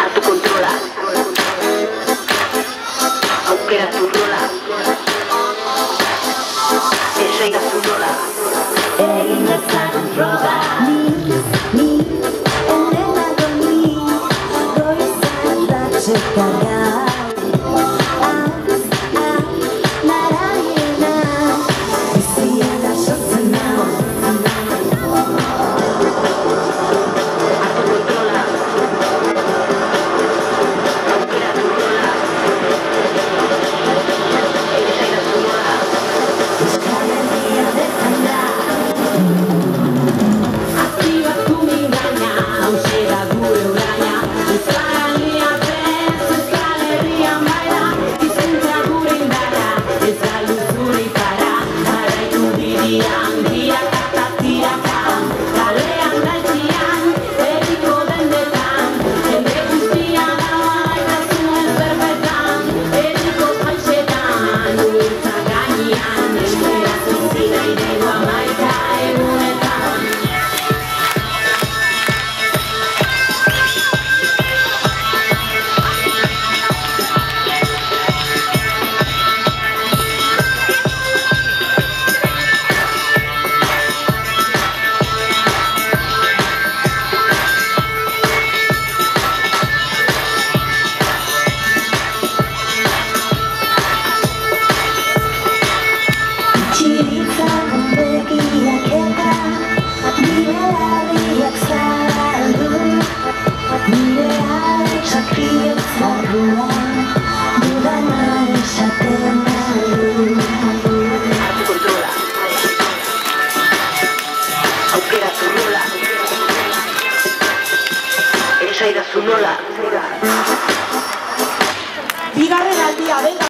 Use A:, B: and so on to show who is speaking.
A: Autocontrola. Aukera tu rola. Esa zu nola.
B: Egin dezagun proba. Ni, onenago ni, goizan batxekara. Naraiena, bizia da sortzen nau.
A: Autocontrola. Aukera tu rola. Esa zu nola.
B: Euskal Herria bertan da. Aktibatu mingaina, hauxe da gure uraina. Euskal Herria bez, Euskal Herrian baira. Hizkuntza gure indarra, ez galdu zure ipara. Jarraitu bidian, tiraka eta tiraka. Kalean gaitzian, herriko dendetan. Jende guztia dagoa gaitazuen berbetan. Herriko jaixetan, urtza gainean. Euskara bizi nahi dugu 11 egunetan. Txiritzaren begiak eta nire larriak zabaldu. Nire haitxak riotzagoa dudana esaten badu.
A: Autocontrola. Aukera tu rola. Esa zu nola.
C: Bigarren aldia, venga.